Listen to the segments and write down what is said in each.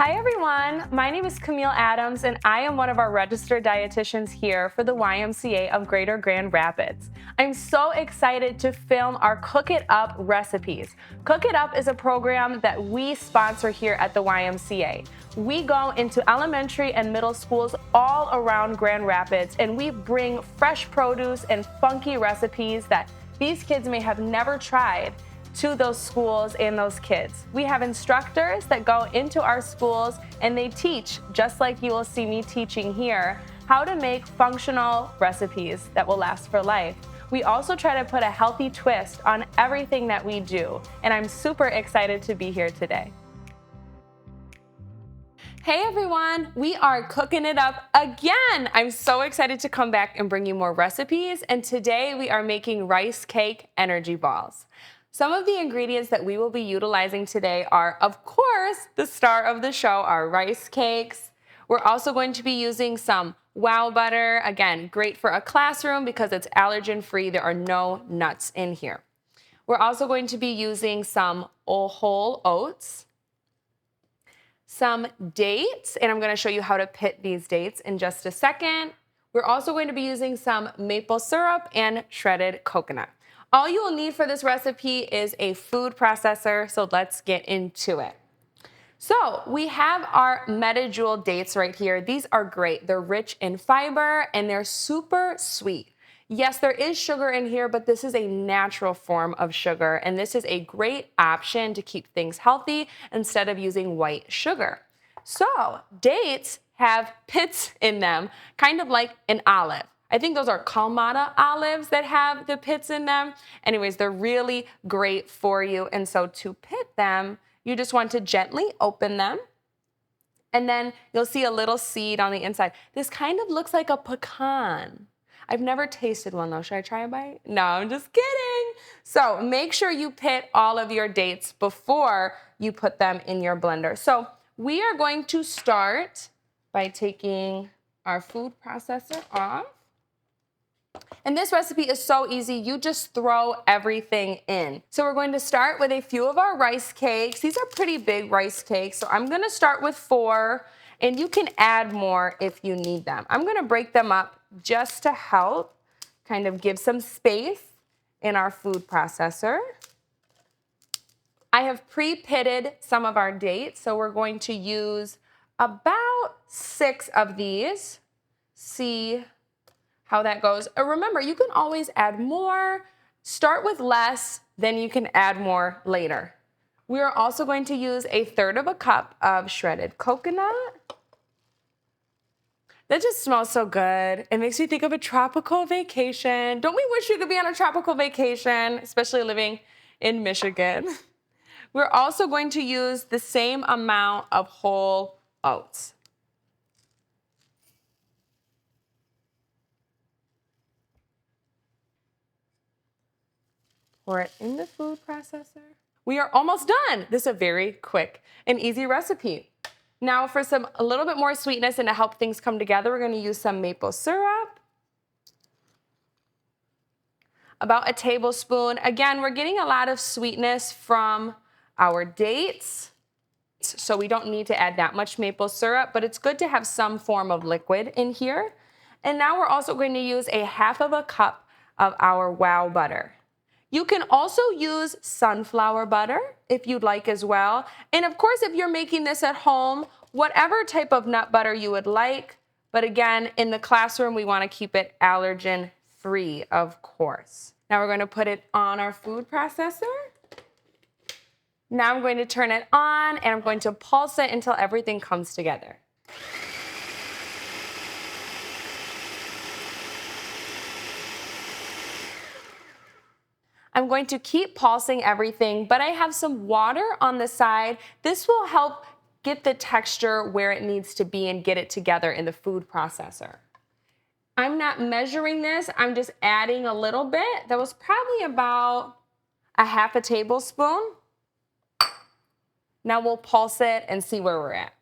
Hi everyone, my name is Camille Adams and I am one of our registered dietitians here for the YMCA of Greater Grand Rapids. I'm so excited to film our Cook It Up recipes. Cook It Up is a program that we sponsor here at the YMCA. We go into elementary and middle schools all around Grand Rapids and we bring fresh produce and funky recipes that these kids may have never tried to those schools and those kids. We have instructors that go into our schools and they teach, just like you will see me teaching here, how to make functional recipes that will last for life. We also try to put a healthy twist on everything that we do, and I'm super excited to be here today. Hey everyone, we are cooking it up again. I'm so excited to come back and bring you more recipes, and today we are making rice cake energy balls. Some of the ingredients that we will be utilizing today are, of course, the star of the show, our rice cakes. We're also going to be using some wow butter. Again, great for a classroom because it's allergen-free. There are no nuts in here. We're also going to be using some whole oats, some dates, and I'm going to show you how to pit these dates in just a second. We're also going to be using some maple syrup and shredded coconut. All you will need for this recipe is a food processor, so let's get into it. So we have our Medjool dates right here. These are great. They're rich in fiber and they're super sweet. Yes, there is sugar in here, but this is a natural form of sugar, and this is a great option to keep things healthy instead of using white sugar. So dates have pits in them, kind of like an olive. I think those are Kalamata olives that have the pits in them. Anyways, they're really great for you. And so to pit them, you just want to gently open them. And then you'll see a little seed on the inside. This kind of looks like a pecan. I've never tasted one though. Should I try a bite? No, I'm just kidding. So make sure you pit all of your dates before you put them in your blender. So we are going to start by taking our food processor off. And this recipe is so easy, you just throw everything in. So we're going to start with a few of our rice cakes. These are pretty big rice cakes, so I'm gonna start with 4, and you can add more if you need them. I'm gonna break them up just to help kind of give some space in our food processor. I have pre-pitted some of our dates, so we're going to use about 6 of these. See how that goes. Remember, you can always add more. Start with less, then you can add more later. We are also going to use 1/3 cup of shredded coconut. That just smells so good. It makes me think of a tropical vacation. Don't we wish we could be on a tropical vacation, especially living in Michigan? We're also going to use the same amount of whole oats. Pour it in the food processor. We are almost done. This is a very quick and easy recipe. Now for a little bit more sweetness and to help things come together, we're going to use some maple syrup. About a tablespoon. Again, we're getting a lot of sweetness from our dates, so we don't need to add that much maple syrup, but it's good to have some form of liquid in here. And now we're also going to use 1/2 cup of our wow butter. You can also use sunflower butter if you'd like as well. And of course, if you're making this at home, whatever type of nut butter you would like. But again, in the classroom, we want to keep it allergen-free, of course. Now we're going to put it on our food processor. Now I'm going to turn it on and I'm going to pulse it until everything comes together. I'm going to keep pulsing everything, but I have some water on the side. This will help get the texture where it needs to be and get it together in the food processor. I'm not measuring this, I'm just adding a little bit. That was probably about 1/2 tablespoon. Now we'll pulse it and see where we're at.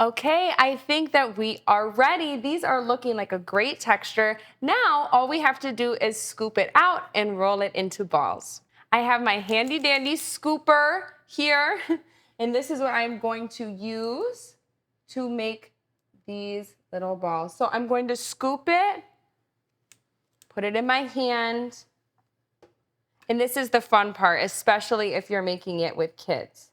Okay, I think that we are ready. These are looking like a great texture. Now, all we have to do is scoop it out and roll it into balls. I have my handy dandy scooper here, and this is what I'm going to use to make these little balls. So I'm going to scoop it, put it in my hand, and this is the fun part, especially if you're making it with kids.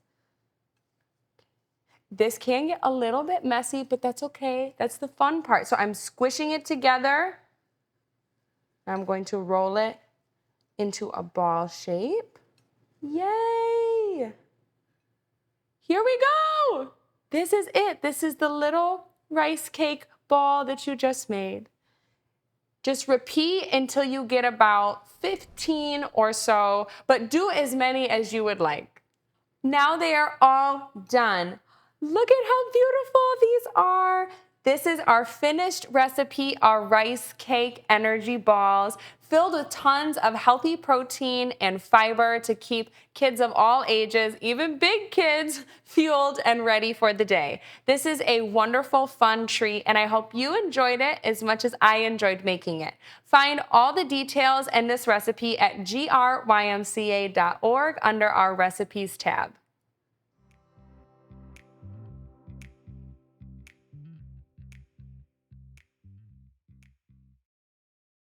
This can get a little bit messy, but that's okay. That's the fun part. So I'm squishing it together. I'm going to roll it into a ball shape. Yay! Here we go. This is it. This is the little rice cake ball that you just made. Just repeat until you get about 15 or so, but do as many as you would like. Now they are all done. Look at how beautiful these are. This is our finished recipe, our rice cake energy balls, filled with tons of healthy protein and fiber to keep kids of all ages, even big kids, fueled and ready for the day. This is a wonderful, fun treat, and I hope you enjoyed it as much as I enjoyed making it. Find all the details and this recipe at grymca.org under our recipes tab.